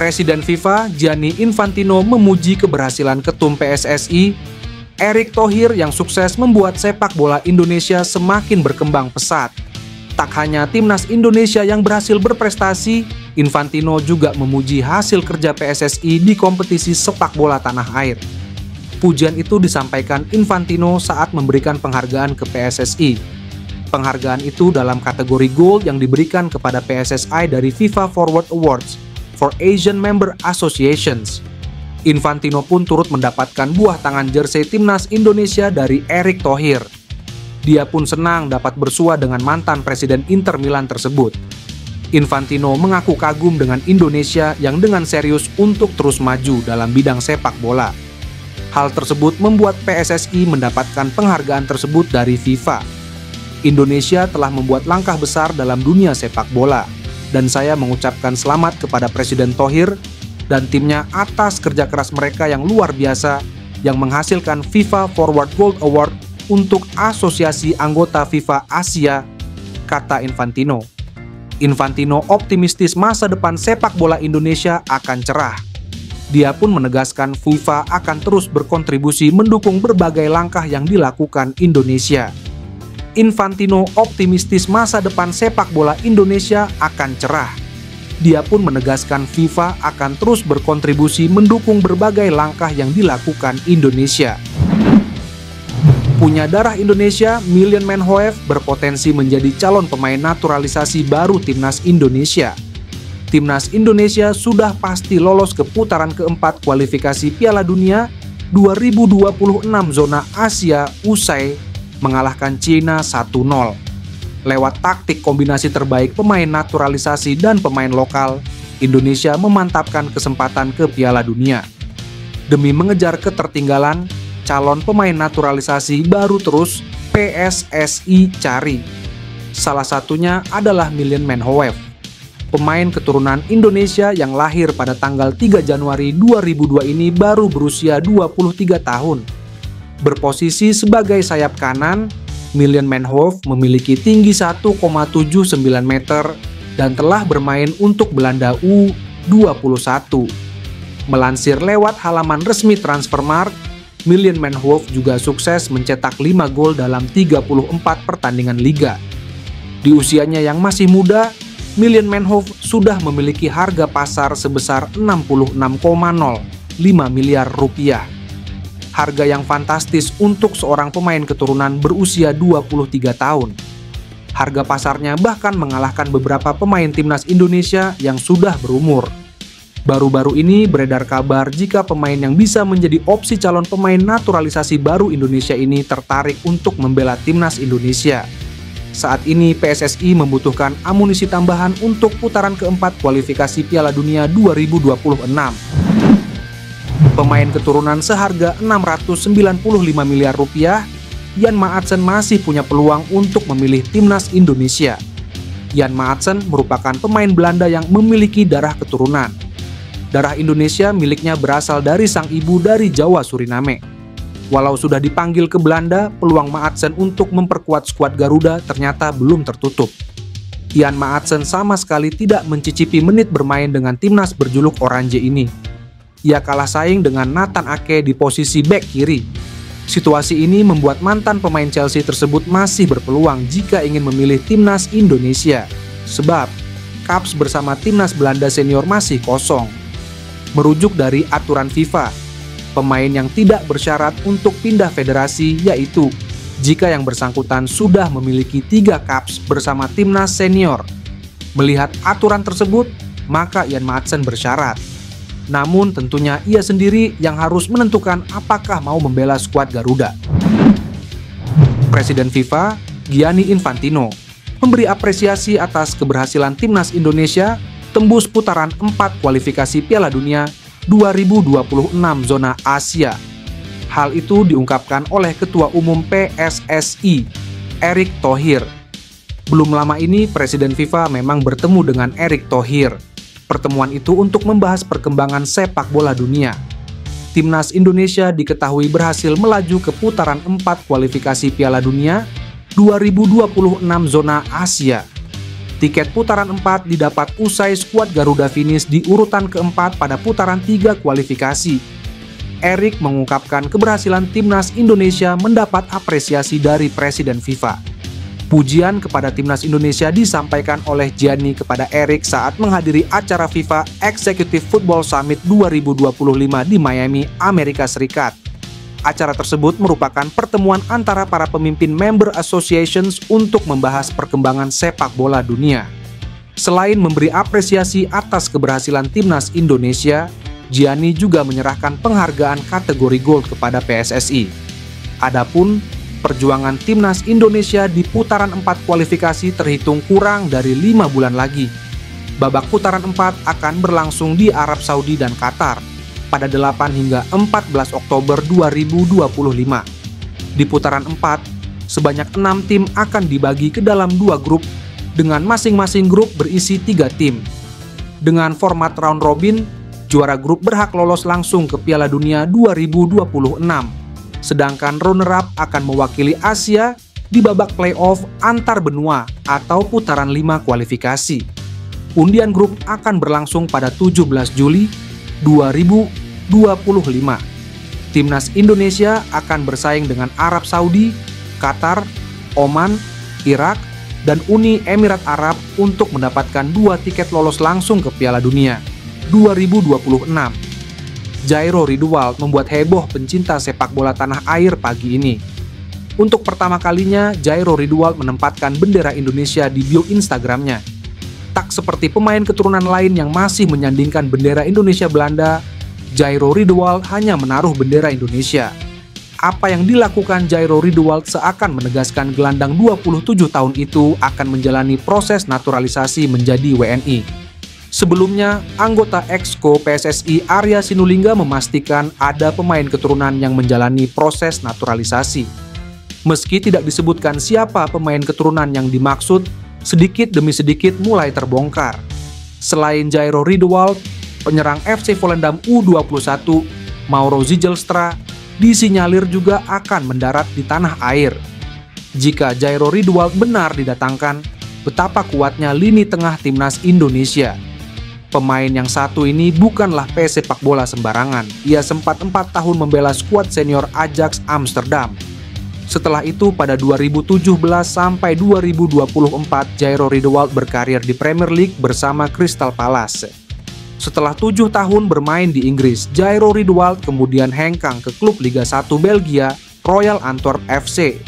Presiden FIFA Gianni Infantino memuji keberhasilan Ketum PSSI Erick Thohir yang sukses membuat sepak bola Indonesia semakin berkembang pesat. Tak hanya timnas Indonesia yang berhasil berprestasi, Infantino juga memuji hasil kerja PSSI di kompetisi sepak bola tanah air. Pujian itu disampaikan Infantino saat memberikan penghargaan ke PSSI. Penghargaan itu dalam kategori Gold yang diberikan kepada PSSI dari FIFA Forward Awards for Asian Member Associations. Infantino pun turut mendapatkan buah tangan jersey timnas Indonesia dari Erick Thohir. Dia pun senang dapat bersua dengan mantan Presiden Inter Milan tersebut. Infantino mengaku kagum dengan Indonesia yang dengan serius untuk terus maju dalam bidang sepak bola. Hal tersebut membuat PSSI mendapatkan penghargaan tersebut dari FIFA. Indonesia telah membuat langkah besar dalam dunia sepak bola, dan saya mengucapkan selamat kepada Presiden Thohir dan timnya atas kerja keras mereka yang luar biasa yang menghasilkan FIFA Forward Gold Award untuk Asosiasi Anggota FIFA Asia, kata Infantino. Infantino optimistis masa depan sepak bola Indonesia akan cerah. Dia pun menegaskan FIFA akan terus berkontribusi mendukung berbagai langkah yang dilakukan Indonesia. Infantino optimistis masa depan sepak bola Indonesia akan cerah. Dia pun menegaskan FIFA akan terus berkontribusi mendukung berbagai langkah yang dilakukan Indonesia. Punya darah Indonesia, Million Man Hoef berpotensi menjadi calon pemain naturalisasi baru timnas Indonesia. Timnas Indonesia sudah pasti lolos ke putaran keempat kualifikasi Piala Dunia 2026 zona Asia usai mengalahkan Cina 1-0. Lewat taktik kombinasi terbaik pemain naturalisasi dan pemain lokal, Indonesia memantapkan kesempatan ke Piala Dunia. Demi mengejar ketertinggalan, calon pemain naturalisasi baru terus PSSI cari. Salah satunya adalah Million Man Hoef, pemain keturunan Indonesia yang lahir pada tanggal 3 Januari 2002 ini baru berusia 23 tahun. Berposisi sebagai sayap kanan, Million Man Hoef memiliki tinggi 1,79 meter dan telah bermain untuk Belanda U21. Melansir lewat halaman resmi Transfermarkt, Million Man Hoef juga sukses mencetak 5 gol dalam 34 pertandingan liga. Di usianya yang masih muda, Million Man Hoef sudah memiliki harga pasar sebesar 66,05 miliar rupiah. Harga yang fantastis untuk seorang pemain keturunan berusia 23 tahun. Harga pasarnya bahkan mengalahkan beberapa pemain timnas Indonesia yang sudah berumur. Baru-baru ini beredar kabar jika pemain yang bisa menjadi opsi calon pemain naturalisasi baru Indonesia ini tertarik untuk membela timnas Indonesia. Saat ini PSSI membutuhkan amunisi tambahan untuk putaran keempat kualifikasi Piala Dunia 2026. Pemain keturunan seharga 695 miliar rupiah, Jan Maatsen masih punya peluang untuk memilih timnas Indonesia. Jan Maatsen merupakan pemain Belanda yang memiliki darah keturunan. Darah Indonesia miliknya berasal dari sang ibu dari Jawa Suriname. Walau sudah dipanggil ke Belanda, peluang Maatsen untuk memperkuat skuad Garuda ternyata belum tertutup. Jan Maatsen sama sekali tidak mencicipi menit bermain dengan timnas berjuluk Oranje ini. Ia kalah saing dengan Nathan Ake di posisi bek kiri. Situasi ini membuat mantan pemain Chelsea tersebut masih berpeluang jika ingin memilih timnas Indonesia. Sebab, Caps bersama timnas Belanda senior masih kosong. Merujuk dari aturan FIFA, pemain yang tidak bersyarat untuk pindah federasi yaitu jika yang bersangkutan sudah memiliki 3 caps bersama timnas senior. Melihat aturan tersebut, maka Jan Maatsen bersyarat. Namun tentunya ia sendiri yang harus menentukan apakah mau membela skuad Garuda. Presiden FIFA Gianni Infantino memberi apresiasi atas keberhasilan timnas Indonesia tembus putaran 4 kualifikasi Piala Dunia 2026 zona Asia. Hal itu diungkapkan oleh Ketua Umum PSSI, Erick Thohir. Belum lama ini Presiden FIFA memang bertemu dengan Erick Thohir. Pertemuan itu untuk membahas perkembangan sepak bola dunia. Timnas Indonesia diketahui berhasil melaju ke putaran 4 kualifikasi Piala Dunia 2026 zona Asia. Tiket putaran 4 didapat usai skuad Garuda finish di urutan keempat pada putaran 3 kualifikasi. Erik mengungkapkan keberhasilan timnas Indonesia mendapat apresiasi dari Presiden FIFA. Pujian kepada timnas Indonesia disampaikan oleh Gianni kepada Erik saat menghadiri acara FIFA Executive Football Summit 2025 di Miami, Amerika Serikat. Acara tersebut merupakan pertemuan antara para pemimpin member associations untuk membahas perkembangan sepak bola dunia. Selain memberi apresiasi atas keberhasilan timnas Indonesia, Gianni juga menyerahkan penghargaan kategori Gold kepada PSSI. Adapun perjuangan timnas Indonesia di putaran 4 kualifikasi terhitung kurang dari 5 bulan lagi. Babak putaran 4 akan berlangsung di Arab Saudi dan Qatar pada 8 hingga 14 Oktober 2025. Di putaran 4, sebanyak 6 tim akan dibagi ke dalam 2 grup dengan masing-masing grup berisi 3 tim. Dengan format round robin, juara grup berhak lolos langsung ke Piala Dunia 2026. Sedangkan runner-up akan mewakili Asia di babak playoff antar benua atau putaran 5 kualifikasi. Undian grup akan berlangsung pada 17 Juli 2025. Timnas Indonesia akan bersaing dengan Arab Saudi, Qatar, Oman, Irak, dan Uni Emirat Arab untuk mendapatkan 2 tiket lolos langsung ke Piala Dunia 2026. Jairo Ridwald membuat heboh pencinta sepak bola tanah air pagi ini. Untuk pertama kalinya, Jairo Ridwald menempatkan bendera Indonesia di bio Instagramnya. Tak seperti pemain keturunan lain yang masih menyandingkan bendera Indonesia Belanda, Jairo Ridwald hanya menaruh bendera Indonesia. Apa yang dilakukan Jairo Ridwald seakan menegaskan gelandang 27 tahun itu akan menjalani proses naturalisasi menjadi WNI. Sebelumnya, anggota Exco PSSI Arya Sinulinga memastikan ada pemain keturunan yang menjalani proses naturalisasi. Meski tidak disebutkan siapa pemain keturunan yang dimaksud, sedikit demi sedikit mulai terbongkar. Selain Jairo Ridwald, penyerang FC Volendam U21, Mauro Zijlstra, disinyalir juga akan mendarat di tanah air. Jika Jairo Ridwald benar didatangkan, betapa kuatnya lini tengah timnas Indonesia. Pemain yang satu ini bukanlah pesepak bola sembarangan. Ia sempat 4 tahun membela skuad senior Ajax Amsterdam. Setelah itu pada 2017 sampai 2024, Jairo Ridwald berkarir di Premier League bersama Crystal Palace. Setelah 7 tahun bermain di Inggris, Jairo Ridwald kemudian hengkang ke klub Liga 1 Belgia, Royal Antwerp FC.